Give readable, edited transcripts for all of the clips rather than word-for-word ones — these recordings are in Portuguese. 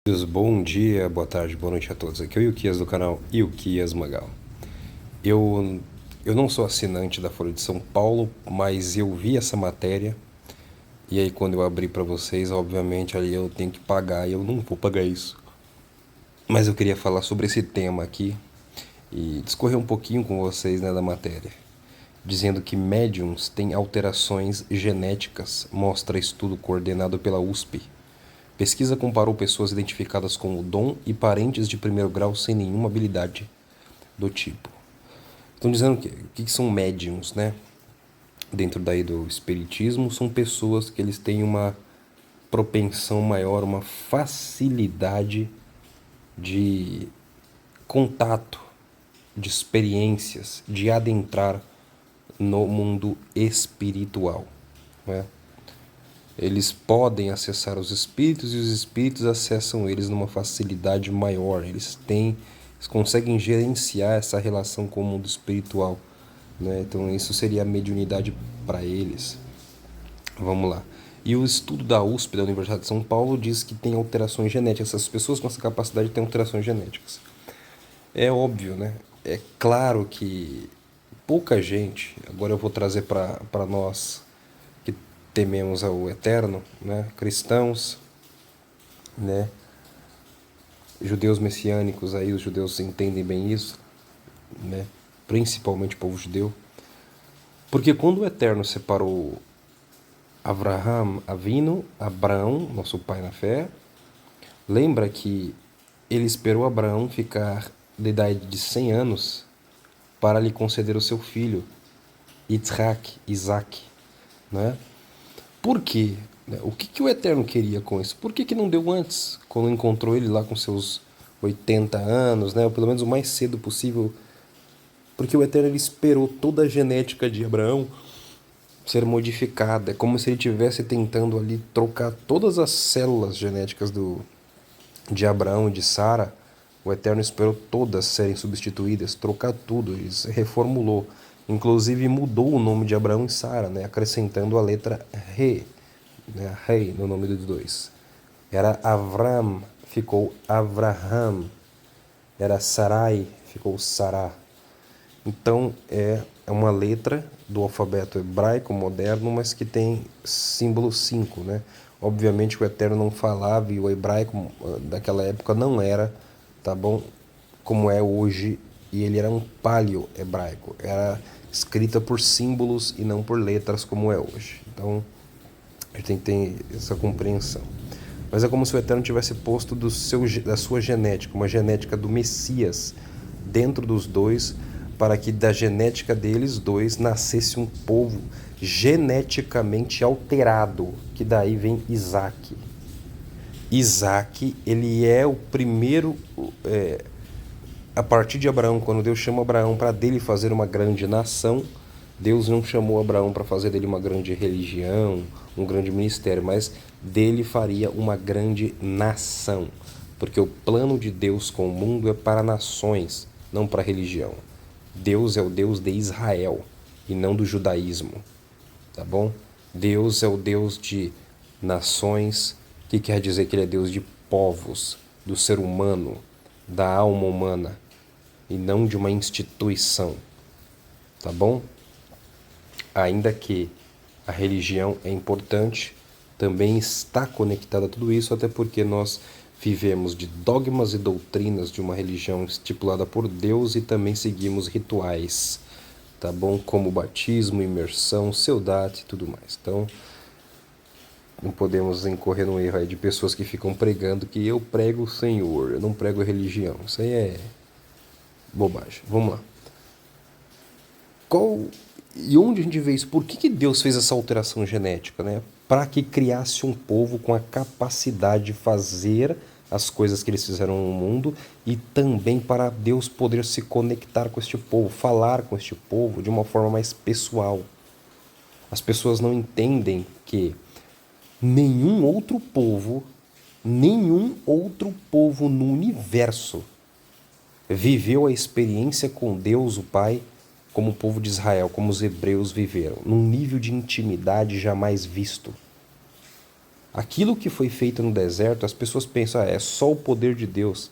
Bom dia, boa tarde, boa noite a todos. Aqui é o Ilquias do canal Ilquias Magal. Eu, eu não sou assinante da Folha de São Paulo, mas eu vi essa matéria e aí quando eu abri para vocês, obviamente ali eu tenho que pagar e eu não vou pagar isso. Mas eu queria falar sobre esse tema aqui e discorrer um pouquinho com vocês, né, da matéria. Dizendo que médiums têm alterações genéticas, mostra estudo coordenado pela USP. Pesquisa comparou pessoas identificadas com o dom e parentes de primeiro grau sem nenhuma habilidade do tipo. Estão dizendo que são médiums, né? Dentro daí do espiritismo, são pessoas que eles têm uma propensão maior, uma facilidade de contato, de experiências, de adentrar no mundo espiritual, né? Eles podem acessar os espíritos e os espíritos acessam eles numa facilidade maior. Eles conseguem gerenciar essa relação com o mundo espiritual, né? Então isso seria a mediunidade para eles. Vamos lá. E o estudo da USP, da Universidade de São Paulo, diz que tem alterações genéticas. Essas pessoas com essa capacidade têm alterações genéticas. É óbvio, né? É claro que pouca gente, agora eu vou trazer para nós que tememos ao eterno, né? Cristãos, né? Judeus messiânicos aí, os judeus entendem bem isso, né? Principalmente o povo judeu. Porque quando o Eterno separou Avraham Avinu, Abraão, nosso pai na fé, lembra que ele esperou Abraão ficar de idade de 100 anos para lhe conceder o seu filho, Isaac, né? Por quê? O que o Eterno queria com isso? Por que não deu antes, quando encontrou ele lá com seus 80 anos, né? Ou pelo menos o mais cedo possível? Porque o Eterno ele esperou toda a genética de Abraão ser modificada. É como se ele estivesse tentando ali trocar todas as células genéticas de Abraão e de Sara. O Eterno esperou todas serem substituídas, trocar tudo, ele reformulou. Inclusive mudou o nome de Abraão e Sara, né? Acrescentando a letra Re, né? Rei no nome dos dois. Era Avram, ficou Avraham. Era Sarai, ficou Sará. Então é uma letra do alfabeto hebraico moderno, mas que tem símbolo 5, né? Obviamente o Eterno não falava e o hebraico daquela época não era, tá bom, como é hoje, e ele era um paleo-hebraico, era escrita por símbolos e não por letras como é hoje. Então a gente tem que ter essa compreensão. Mas é como se o Eterno tivesse posto da sua genética, uma genética do Messias dentro dos dois, para que da genética deles dois nascesse um povo geneticamente alterado, que daí vem Isaac. Isaac, ele é o primeiro, a partir de Abraão, quando Deus chama Abraão para dele fazer uma grande nação, Deus não chamou Abraão para fazer dele uma grande religião, um grande ministério, mas dele faria uma grande nação. Porque o plano de Deus com o mundo é para nações, não para religião. Deus é o Deus de Israel e não do judaísmo, tá bom? Deus é o Deus de nações, que quer dizer que ele é Deus de povos, do ser humano, da alma humana e não de uma instituição, tá bom? Ainda que a religião é importante, também está conectada a tudo isso, até porque nós vivemos de dogmas e doutrinas de uma religião estipulada por Deus e também seguimos rituais, tá bom? Como batismo, imersão, seudate e tudo mais. Então, não podemos incorrer no erro aí de pessoas que ficam pregando que eu prego o Senhor, eu não prego a religião. Isso aí é bobagem. Vamos lá. E onde a gente vê isso? Por que Deus fez essa alteração genética, né? Para que criasse um povo com a capacidade de fazer as coisas que eles fizeram no mundo e também para Deus poder se conectar com este povo, falar com este povo de uma forma mais pessoal. As pessoas não entendem que nenhum outro povo no universo viveu a experiência com Deus, o Pai, como o povo de Israel, como os hebreus viveram, num nível de intimidade jamais visto. Aquilo que foi feito no deserto, as pessoas pensam, é só o poder de Deus.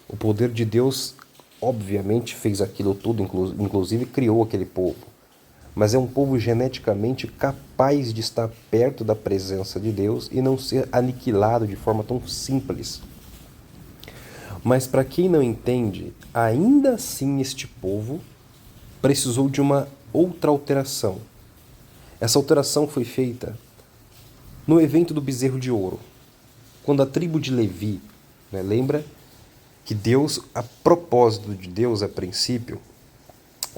O poder de Deus, obviamente, fez aquilo tudo, inclusive criou aquele povo. Mas é um povo geneticamente capaz de estar perto da presença de Deus e não ser aniquilado de forma tão simples. Mas para quem não entende, ainda assim este povo precisou de uma outra alteração. Essa alteração foi feita no evento do bezerro de ouro, quando a tribo de Levi, lembra que Deus, a propósito de Deus a princípio,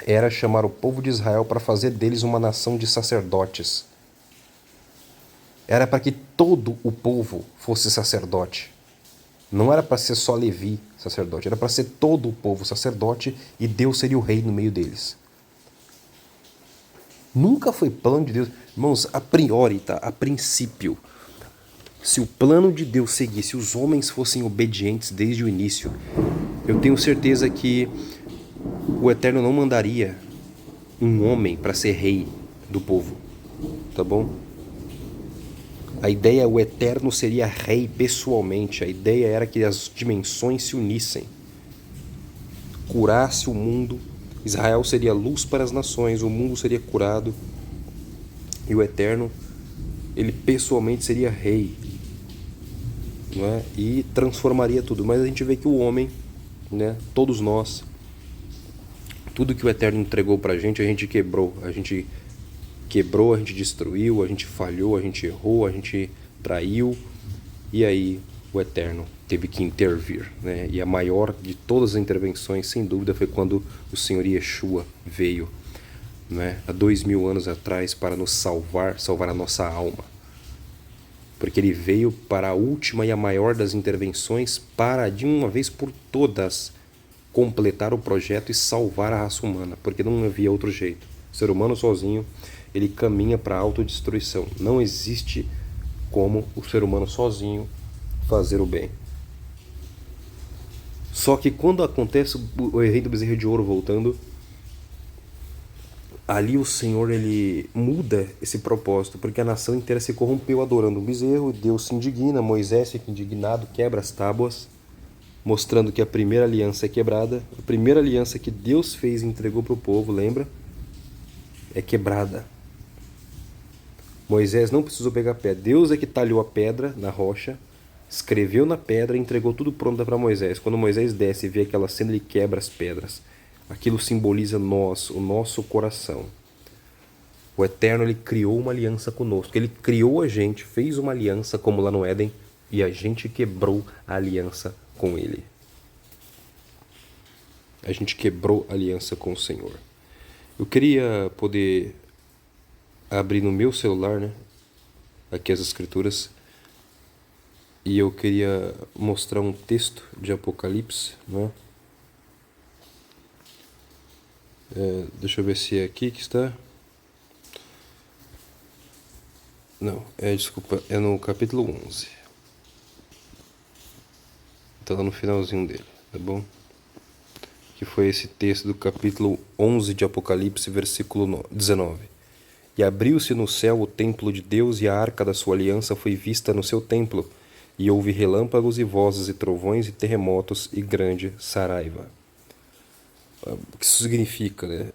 era chamar o povo de Israel para fazer deles uma nação de sacerdotes. Era para que todo o povo fosse sacerdote. Não era para ser só Levi sacerdote, era para ser todo o povo sacerdote e Deus seria o rei no meio deles. Nunca foi plano de Deus. Irmãos, a priori, tá? A princípio, se o plano de Deus seguisse, os homens fossem obedientes desde o início, eu tenho certeza que o Eterno não mandaria um homem para ser rei do povo, tá bom? A ideia, o Eterno seria rei pessoalmente. A ideia era que as dimensões se unissem, curasse o mundo. Israel seria luz para as nações, o mundo seria curado e o Eterno, ele pessoalmente seria rei, não é? E transformaria tudo. Mas a gente vê que o homem, todos nós, tudo que o Eterno entregou para a gente quebrou. A gente quebrou, a gente destruiu, a gente falhou, a gente errou, a gente traiu. E aí o Eterno teve que intervir, né? E a maior de todas as intervenções, sem dúvida, foi quando o Senhor Yeshua veio, né? Há 2000 anos atrás, para nos salvar a nossa alma. Porque ele veio para a última e a maior das intervenções, para de uma vez por todas completar o projeto e salvar a raça humana, porque não havia outro jeito. O ser humano sozinho, ele caminha para a autodestruição. Não existe como o ser humano sozinho fazer o bem. Só que quando acontece o evento do bezerro de ouro, voltando, ali o Senhor, ele muda esse propósito, porque a nação inteira se corrompeu adorando o bezerro. Deus se indigna, Moisés fica indignado, quebra as tábuas, mostrando que a primeira aliança é quebrada. A primeira aliança que Deus fez e entregou para o povo, lembra? É quebrada. Moisés não precisou pegar pedra. Deus é que talhou a pedra na rocha, escreveu na pedra e entregou tudo pronto para Moisés. Quando Moisés desce e vê aquela cena, ele quebra as pedras. Aquilo simboliza nós, o nosso coração. O Eterno, ele criou uma aliança conosco. Ele criou a gente, fez uma aliança como lá no Éden, e a gente quebrou a aliança com ele. A gente quebrou a aliança com o Senhor. Eu queria poder abrir no meu celular, aqui as escrituras, e eu queria mostrar um texto de Apocalipse, deixa eu ver se é aqui que está. Não, desculpa, é no capítulo 11. Está lá no finalzinho dele, tá bom? Que foi esse texto do capítulo 11 de Apocalipse, versículo 19. E abriu-se no céu o templo de Deus, e a arca da sua aliança foi vista no seu templo. E houve relâmpagos e vozes e trovões e terremotos e grande saraiva. O que isso significa,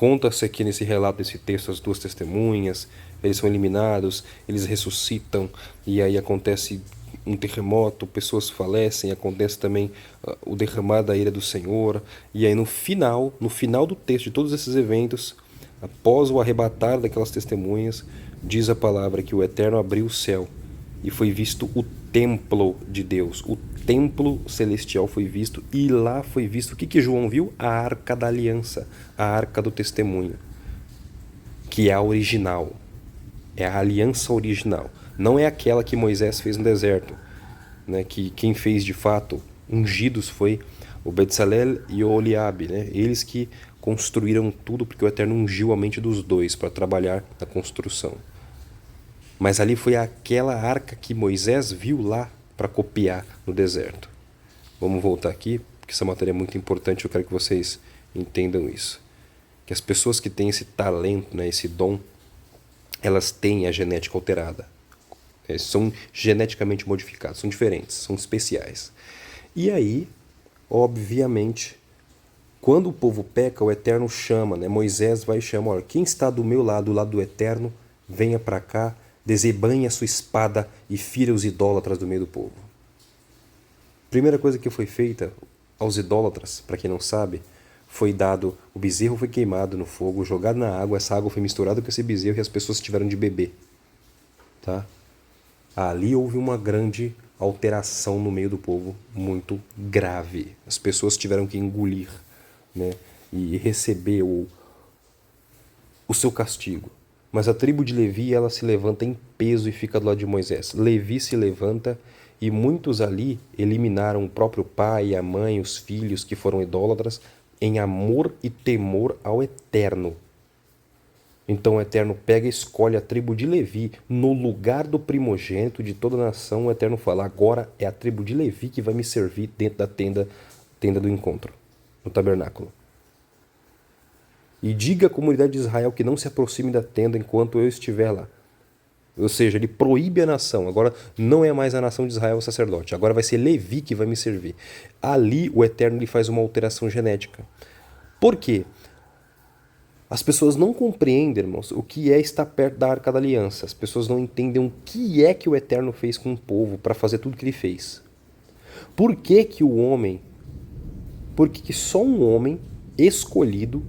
Conta-se aqui nesse relato, nesse texto, as duas testemunhas. Eles são eliminados, eles ressuscitam, e aí acontece um terremoto, pessoas falecem, acontece também o derramar da ira do Senhor. E aí no final do texto de todos esses eventos, após o arrebatar daquelas testemunhas, diz a palavra que o Eterno abriu o céu e foi visto o templo de Deus. O templo celestial foi visto, e lá foi visto o que João viu? A arca da aliança, a arca do testemunho, que é a original, é a aliança original. Não é aquela que Moisés fez no deserto, que quem fez de fato ungidos foi o Betsalel e o Oliabe, eles que construíram tudo, porque o Eterno ungiu a mente dos dois para trabalhar na construção. Mas ali foi aquela arca que Moisés viu lá para copiar no deserto. Vamos voltar aqui, porque essa matéria é muito importante, eu quero que vocês entendam isso. Que as pessoas que têm esse talento, esse dom, elas têm a genética alterada. São geneticamente modificados, são diferentes, são especiais. E aí, obviamente, quando o povo peca, o Eterno chama, né? Moisés vai e chama, olha, quem está do meu lado, do lado do Eterno, venha para cá, desembanhe a sua espada e fira os idólatras do meio do povo. Primeira coisa que foi feita aos idólatras, para quem não sabe, foi dado, o bezerro foi queimado no fogo, jogado na água, essa água foi misturada com esse bezerro e as pessoas tiveram de beber. Tá? Ali houve uma grande alteração no meio do povo, muito grave. As pessoas tiveram que engolir, né? E receber o seu castigo. Mas a tribo de Levi, ela se levanta em peso e fica do lado de Moisés. Levi se levanta e muitos ali eliminaram o próprio pai, a mãe, os filhos que foram idólatras em amor e temor ao Eterno. Então o Eterno pega e escolhe a tribo de Levi no lugar do primogênito de toda a nação. O Eterno fala, agora é a tribo de Levi que vai me servir dentro da tenda do encontro, no tabernáculo. E diga à comunidade de Israel que não se aproxime da tenda enquanto eu estiver lá. Ou seja, ele proíbe a nação. Agora não é mais a nação de Israel o sacerdote. Agora vai ser Levi que vai me servir. Ali o Eterno lhe faz uma alteração genética. Por quê? As pessoas não compreendem, irmãos, o que é estar perto da Arca da Aliança. As pessoas não entendem o que é que o Eterno fez com o povo para fazer tudo que ele fez. Por que que o homem, por que que só um homem escolhido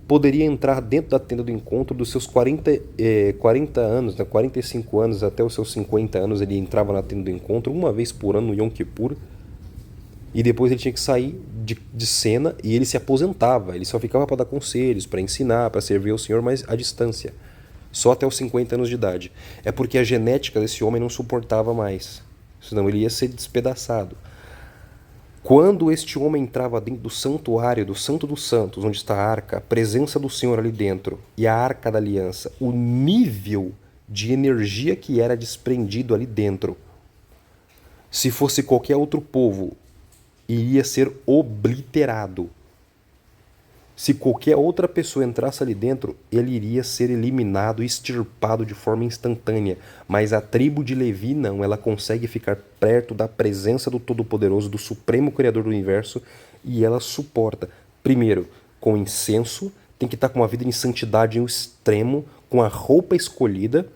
poderia entrar dentro da tenda do encontro dos seus 40 anos, né, 45 anos até os seus 50 anos, ele entrava na tenda do encontro uma vez por ano no Yom Kippur, e depois ele tinha que sair de cena e ele se aposentava. Ele só ficava para dar conselhos, para ensinar, para servir ao Senhor, mas à distância. Só até os 50 anos de idade. É porque a genética desse homem não suportava mais. Senão ele ia ser despedaçado. Quando este homem entrava dentro do santuário, do Santo dos Santos, onde está a arca, a presença do Senhor ali dentro, e a arca da aliança, o nível de energia que era desprendido ali dentro, se fosse qualquer outro povo, iria ser obliterado. Se qualquer outra pessoa entrasse ali dentro, ele iria ser eliminado, extirpado de forma instantânea. Mas a tribo de Levi não, ela consegue ficar perto da presença do Todo-Poderoso, do Supremo Criador do Universo, e ela suporta. Primeiro, com incenso, tem que estar com uma vida em santidade em um extremo, com a roupa escolhida,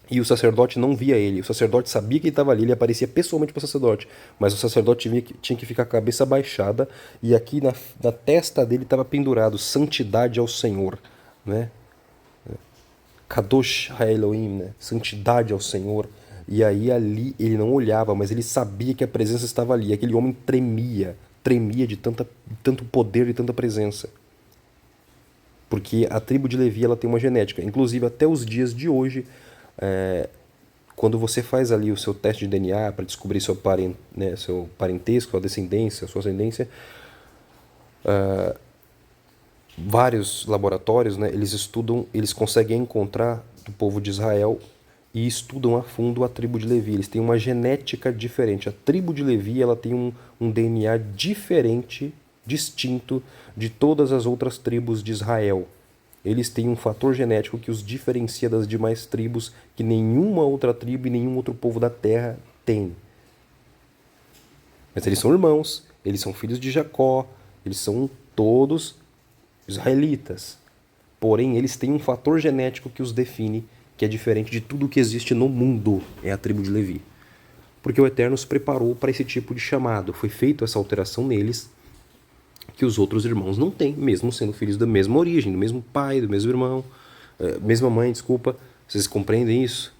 e o sacerdote não via ele. O sacerdote sabia que ele estava ali, ele aparecia pessoalmente para o sacerdote. Mas o sacerdote tinha que ficar com a cabeça baixada e aqui na testa dele estava pendurado santidade ao Senhor, né? Kadosh HaElohim, né? Santidade ao Senhor. E aí ali ele não olhava, mas ele sabia que a presença estava ali. Aquele homem tremia de tanto poder e tanta presença. Porque a tribo de Levi ela tem uma genética. Inclusive até os dias de hoje, quando você faz ali o seu teste de DNA para descobrir seu parentesco, sua descendência, sua ascendência, vários laboratórios, né, eles conseguem encontrar do povo de Israel e estudam a fundo a tribo de Levi. Eles têm uma genética diferente. A tribo de Levi ela tem um DNA diferente, distinto de todas as outras tribos de Israel. Eles têm um fator genético que os diferencia das demais tribos que nenhuma outra tribo e nenhum outro povo da terra tem. Mas eles são irmãos, eles são filhos de Jacó, eles são todos israelitas. Porém, eles têm um fator genético que os define, que é diferente de tudo que existe no mundo, é a tribo de Levi. Porque o Eterno os preparou para esse tipo de chamado. Foi feita essa alteração neles, que os outros irmãos não têm, mesmo sendo filhos da mesma origem, do mesmo pai, do mesmo irmão, mesma mãe, desculpa. Vocês compreendem isso?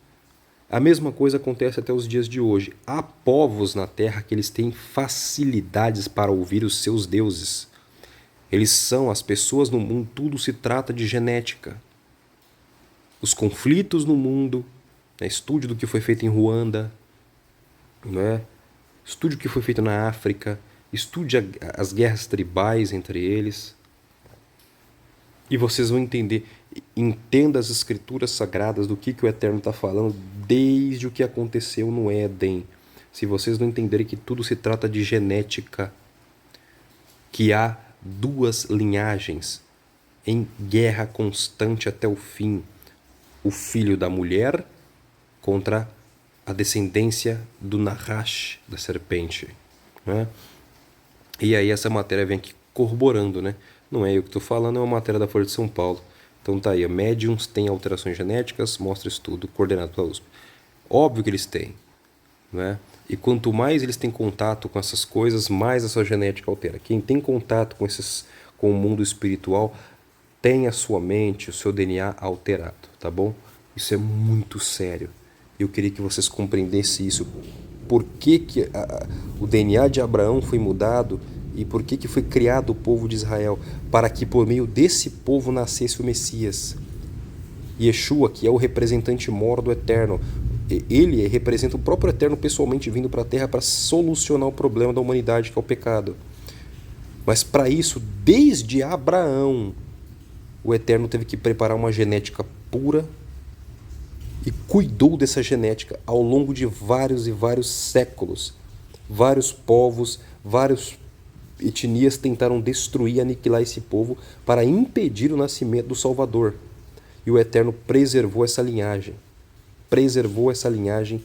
A mesma coisa acontece até os dias de hoje. Há povos na Terra que eles têm facilidades para ouvir os seus deuses. Eles são as pessoas no mundo, tudo se trata de genética. Os conflitos no mundo, né? Estude do que foi feito em Ruanda, né? Estude o que foi feito na África, estude as guerras tribais entre eles. E vocês vão entender, entenda as escrituras sagradas do que o Eterno está falando desde o que aconteceu no Éden. Se vocês não entenderem que tudo se trata de genética, que há duas linhagens em guerra constante até o fim. O filho da mulher contra a descendência do Nahash, da serpente, né? E aí essa matéria vem aqui corroborando, né? Não é eu que estou falando, é uma matéria da Folha de São Paulo. Então tá aí, médiums têm alterações genéticas, mostra estudo coordenado pela USP. Óbvio que eles têm, né? E quanto mais eles têm contato com essas coisas, mais a sua genética altera. Quem tem contato com o mundo espiritual tem a sua mente, o seu DNA alterado, tá bom? Isso é muito sério. Eu queria que vocês compreendessem isso. Por que o DNA de Abraão foi mudado e por que foi criado o povo de Israel? Para que por meio desse povo nascesse o Messias. Yeshua, que é o representante mor do Eterno. Ele representa o próprio Eterno pessoalmente vindo para a Terra para solucionar o problema da humanidade, que é o pecado. Mas para isso, desde Abraão, o Eterno teve que preparar uma genética pura e cuidou dessa genética ao longo de vários e vários séculos. Vários povos, várias etnias tentaram destruir, aniquilar esse povo para impedir o nascimento do Salvador. E o Eterno preservou essa linhagem. Preservou essa linhagem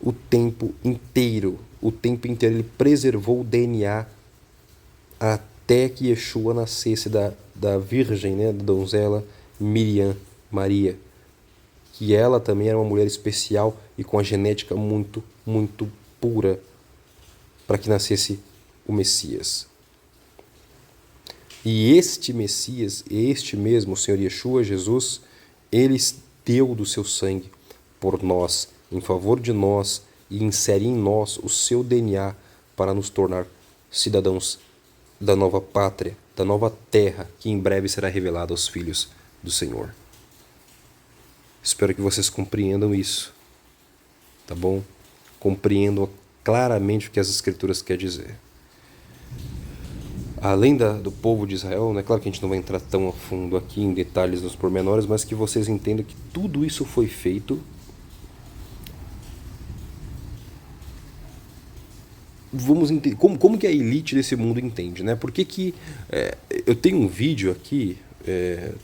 o tempo inteiro. O tempo inteiro ele preservou o DNA até que Yeshua nascesse da virgem, né, da donzela Miriam, Maria. Que ela também era uma mulher especial e com a genética muito, muito pura para que nascesse o Messias. E este Messias, este mesmo, o Senhor Yeshua, Jesus, ele deu do seu sangue por nós, em favor de nós, e insere em nós o seu DNA para nos tornar cidadãos da nova pátria, da nova terra, que em breve será revelada aos filhos do Senhor. Espero que vocês compreendam isso, tá bom? Compreendam claramente o que as Escrituras querem dizer. Além do povo de Israel, né? Claro que a gente não vai entrar tão a fundo aqui em detalhes nos pormenores, mas que vocês entendam que tudo isso foi feito vamos entender como que a elite desse mundo entende, né? Por que eu tenho um vídeo aqui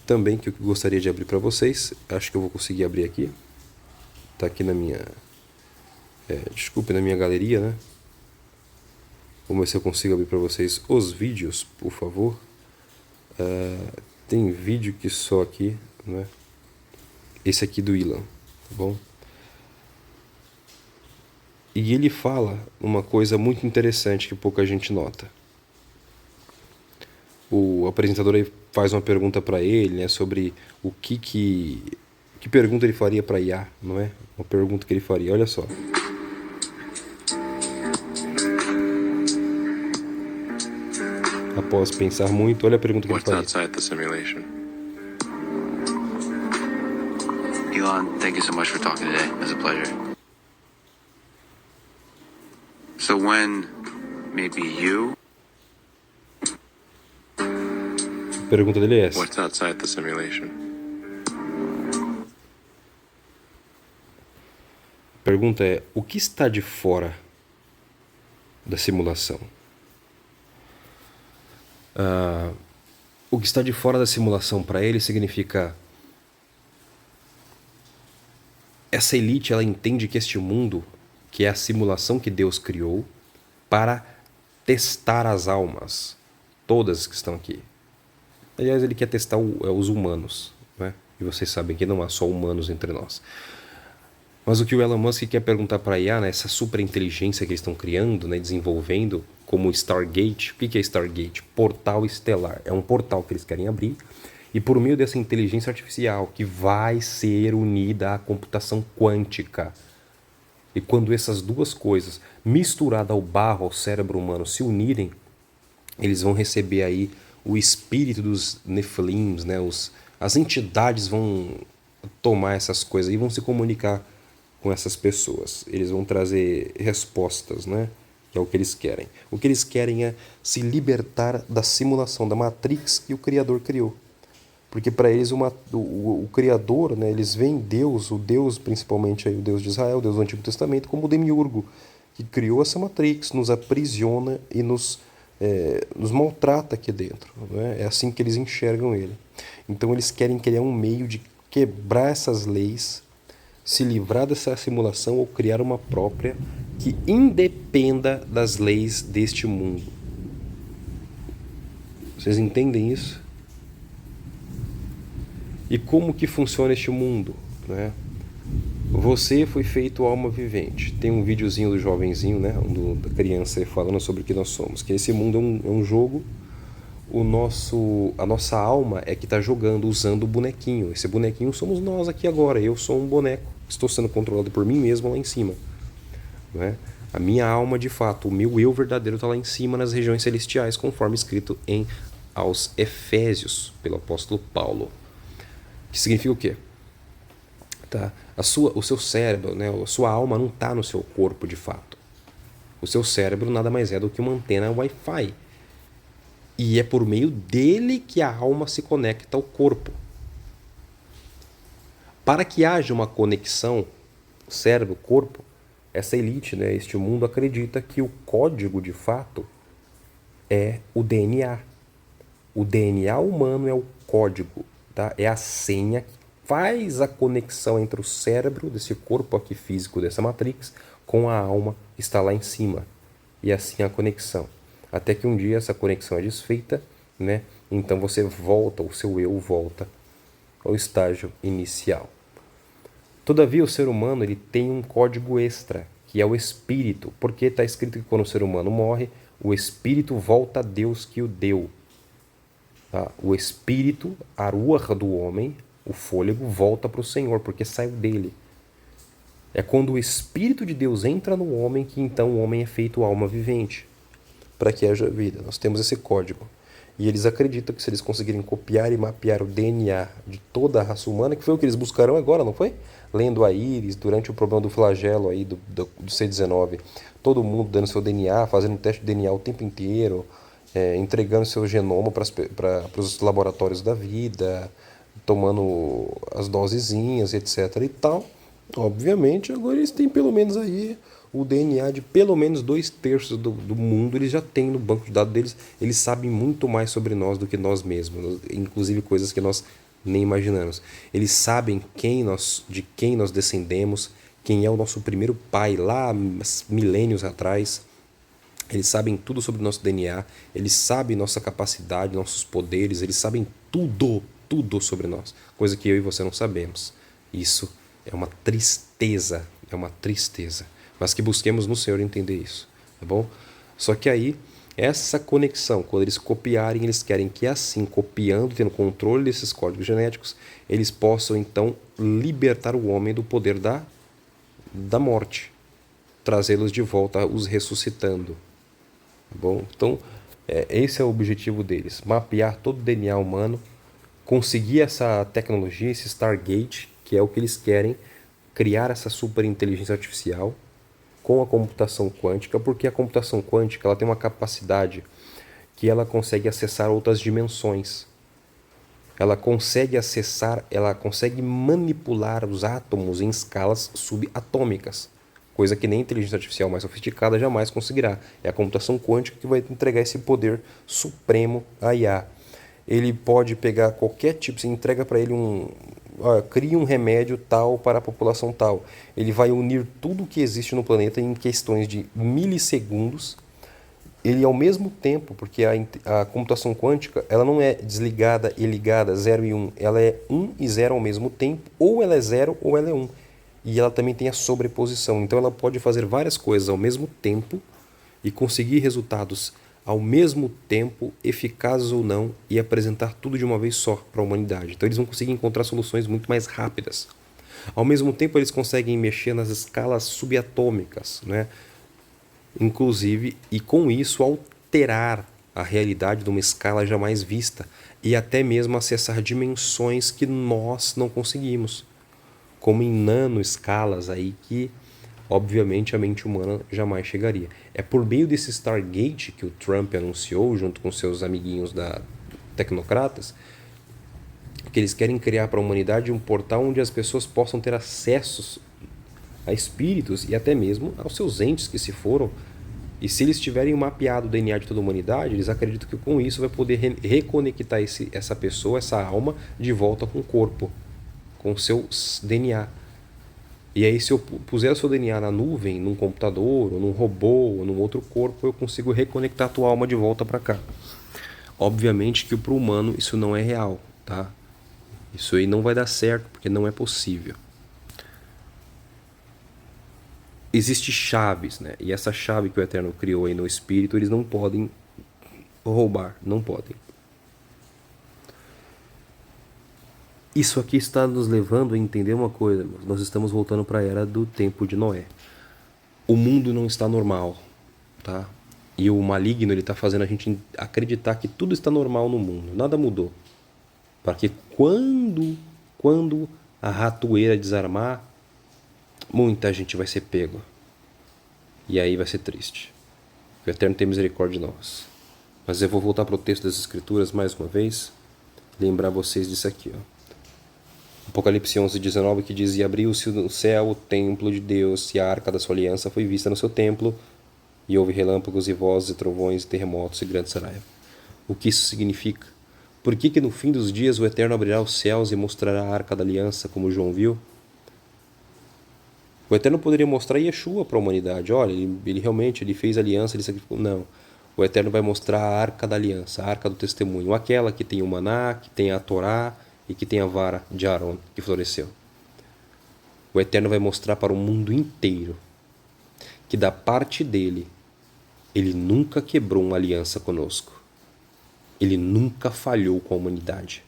também que eu gostaria de abrir para vocês. Acho que eu vou conseguir abrir aqui. Tá aqui na minha desculpe, na minha galeria, né? Vamos ver se eu consigo abrir para vocês os vídeos, por favor. Tem vídeo que só aqui, né? Esse aqui do Ilan, tá bom? E ele fala uma coisa muito interessante que pouca gente nota. O apresentador aí faz uma pergunta para ele, né, sobre que pergunta ele faria para IA, não é? Uma pergunta que ele faria, olha só. Após pensar muito, olha a pergunta que ele faria. What's outside the simulation? Elon, thank you so much for talking today. It was a pleasure. So when maybe you... A pergunta dele é essa. What's outside the simulation? A pergunta é, o que está de fora da simulação? O que está de fora da simulação para ele significa... Essa elite, ela entende que este mundo, que é a simulação que Deus criou para testar as almas, todas que estão aqui. Aliás, ele quer testar os humanos, né? E vocês sabem que não há só humanos entre nós. Mas o que o Elon Musk quer perguntar para a IA, né, essa superinteligência que eles estão criando, né, desenvolvendo, como o Stargate. O que é Stargate? Portal estelar. É um portal que eles querem abrir e por meio dessa inteligência artificial que vai ser unida à computação quântica. E quando essas duas coisas, misturadas ao barro, ao cérebro humano, se unirem, eles vão receber aí o espírito dos Nephilims, né? As entidades vão tomar essas coisas e vão se comunicar com essas pessoas. Eles vão trazer respostas, né? Que é o que eles querem. O que eles querem é se libertar da simulação, da Matrix que o Criador criou. Porque para eles o Criador, né, eles veem Deus, o Deus principalmente aí, o Deus de Israel, o Deus do Antigo Testamento, como o demiurgo, que criou essa Matrix, nos aprisiona e nos maltrata aqui dentro. Né? É assim que eles enxergam ele. Então eles querem criar um meio de quebrar essas leis se livrar dessa simulação ou criar uma própria que independa das leis deste mundo. Vocês entendem isso? E como que funciona este mundo, né? Você foi feito alma vivente. Tem um videozinho do jovenzinho, né, da criança falando sobre o que nós somos. Que esse mundo é um jogo. A nossa alma é que está jogando, usando o bonequinho. Esse bonequinho somos nós aqui agora. Eu sou um boneco. Estou sendo controlado por mim mesmo lá em cima, né? A minha alma, de fato, o meu eu verdadeiro está lá em cima nas regiões celestiais, conforme escrito aos Efésios pelo apóstolo Paulo. Que significa o quê? Tá? O seu cérebro, né, a sua alma não está no seu corpo de fato. O seu cérebro nada mais é do que uma antena Wi-Fi. E é por meio dele que a alma se conecta ao corpo. Para que haja uma conexão cérebro-corpo, essa elite, né, este mundo acredita que o código de fato é o DNA. O DNA humano é o código, tá? É a senha que faz a conexão entre o cérebro desse corpo aqui físico, dessa matrix, com a alma que está lá em cima. E assim a conexão. Até que um dia essa conexão é desfeita, né? Então você volta, o seu eu volta ao estágio inicial. Todavia o ser humano ele tem um código extra, que é o espírito, porque está escrito que quando o ser humano morre, o espírito volta a Deus que o deu. Tá? O espírito, a ruach do homem, o fôlego, volta para o Senhor, porque saiu dele. É quando o Espírito de Deus entra no homem que então o homem é feito alma vivente, para que haja vida. Nós temos esse código. E eles acreditam que se eles conseguirem copiar e mapear o DNA de toda a raça humana, que foi o que eles buscaram agora, não foi? Lendo a íris, durante o problema do flagelo aí do C-19, todo mundo dando seu DNA, fazendo teste de DNA o tempo inteiro, entregando seu genoma para os laboratórios da vida, tomando as dosezinhas, etc. e tal. Obviamente, agora eles têm pelo menos aí o DNA de pelo menos 2/3 do mundo, eles já têm no banco de dados deles. Eles sabem muito mais sobre nós do que nós mesmos, inclusive coisas que nós nem imaginamos. Eles sabem de quem nós descendemos, quem é o nosso primeiro pai lá milênios atrás. Eles sabem tudo sobre o nosso DNA, eles sabem nossa capacidade, nossos poderes, eles sabem tudo sobre nós, coisa que eu e você não sabemos. Isso é uma tristeza, mas que busquemos no Senhor entender isso, tá bom? Só que aí, essa conexão, quando eles copiarem, eles querem que assim, copiando, tendo controle desses códigos genéticos, eles possam então libertar o homem do poder da morte, trazê-los de volta, os ressuscitando. Tá bom? Então, esse é o objetivo deles, mapear todo o DNA humano, conseguir essa tecnologia, esse Stargate, que é o que eles querem, criar essa superinteligência artificial com a computação quântica, porque a computação quântica ela tem uma capacidade que ela consegue acessar outras dimensões. Ela consegue manipular os átomos em escalas subatômicas, coisa que nem a inteligência artificial mais sofisticada jamais conseguirá. É a computação quântica que vai entregar esse poder supremo à IA. Ele pode pegar qualquer tipo, você entrega para ele cria um remédio tal para a população tal. Ele vai unir tudo o que existe no planeta em questões de milissegundos. Ele ao mesmo tempo, porque a computação quântica ela não é desligada e ligada 0 e 1, ela é 1 e 0 ao mesmo tempo, ou ela é 0 ou ela é 1. E ela também tem a sobreposição, então ela pode fazer várias coisas ao mesmo tempo e conseguir resultados ao mesmo tempo, eficazes ou não, e apresentar tudo de uma vez só para a humanidade. Então eles vão conseguir encontrar soluções muito mais rápidas. Ao mesmo tempo eles conseguem mexer nas escalas subatômicas, né? Inclusive, e com isso alterar a realidade de uma escala jamais vista e até mesmo acessar dimensões que nós não conseguimos, como em nanoescalas aí que obviamente a mente humana jamais chegaria. É por meio desse Stargate que o Trump anunciou junto com seus amiguinhos tecnocratas, que eles querem criar para a humanidade um portal onde as pessoas possam ter acessos a espíritos e até mesmo aos seus entes que se foram. E se eles tiverem mapeado o DNA de toda a humanidade, eles acreditam que com isso vai poder reconectar essa pessoa, essa alma, de volta com o corpo, com o seu DNA. E aí, se eu puser o seu DNA na nuvem, num computador, ou num robô, ou num outro corpo, eu consigo reconectar a tua alma de volta para cá. Obviamente que para o humano isso não é real, tá? Isso aí não vai dar certo, porque não é possível. Existem chaves, né? E essa chave que o Eterno criou aí no espírito, eles não podem roubar, não podem. Isso aqui está nos levando a entender uma coisa, irmãos. Nós estamos voltando para a era do tempo de Noé. O mundo não está normal, tá? E o maligno, ele está fazendo a gente acreditar que tudo está normal no mundo, nada mudou. Para que quando a ratoeira desarmar, muita gente vai ser pego. E aí vai ser triste. O Eterno tem misericórdia de nós. Mas eu vou voltar para o texto das Escrituras mais uma vez, lembrar vocês disso aqui, ó. Apocalipse 11:19, que diz: E abriu-se no céu o templo de Deus, e a arca da sua aliança foi vista no seu templo, e houve relâmpagos e vozes e trovões e terremotos e grande saraiva. O que isso significa? Por que no fim dos dias o Eterno abrirá os céus e mostrará a arca da aliança, como João viu? O Eterno poderia mostrar Yeshua para a humanidade. Olha, ele realmente fez aliança, ele sacrificou. Não. O Eterno vai mostrar a arca da aliança, a arca do testemunho, aquela que tem o maná, que tem a Torá e que tem a vara de Aaron, que floresceu. O Eterno vai mostrar para o mundo inteiro que da parte dele, ele nunca quebrou uma aliança conosco. Ele nunca falhou com a humanidade.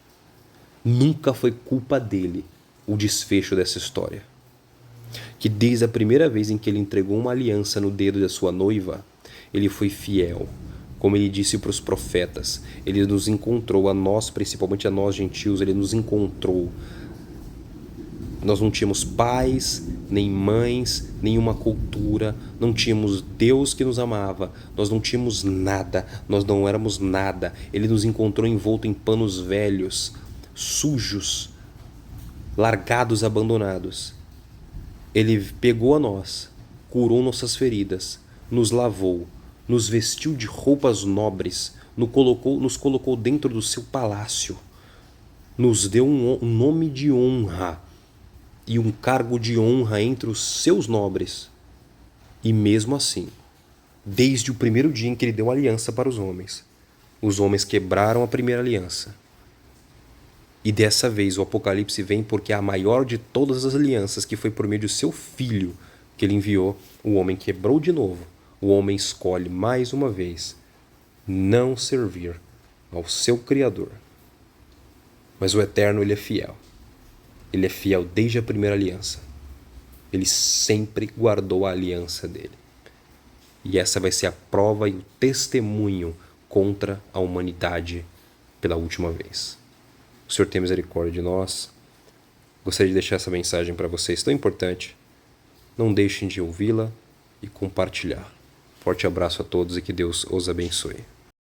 Nunca foi culpa dele o desfecho dessa história. Que desde a primeira vez em que ele entregou uma aliança no dedo da sua noiva, ele foi fiel. Como ele disse para os profetas, ele nos encontrou, a nós, principalmente a nós gentios, ele nos encontrou. Nós não tínhamos pais, nem mães, nenhuma cultura, não tínhamos Deus que nos amava, nós não tínhamos nada, nós não éramos nada. Ele nos encontrou envolto em panos velhos, sujos, largados, abandonados. Ele pegou a nós, curou nossas feridas, nos lavou, nos vestiu de roupas nobres, nos colocou dentro do seu palácio, nos deu um nome de honra e um cargo de honra entre os seus nobres. E mesmo assim, desde o primeiro dia em que ele deu aliança para os homens quebraram a primeira aliança. E dessa vez o Apocalipse vem porque a maior de todas as alianças, que foi por meio do seu filho que ele enviou, o homem quebrou de novo. O homem escolhe mais uma vez não servir ao seu Criador. Mas o Eterno, ele é fiel. Ele é fiel desde a primeira aliança. Ele sempre guardou a aliança dele. E essa vai ser a prova e o testemunho contra a humanidade pela última vez. O Senhor tem misericórdia de nós. Gostaria de deixar essa mensagem para vocês tão importante. Não deixem de ouvi-la e compartilhar. Forte abraço a todos e que Deus os abençoe.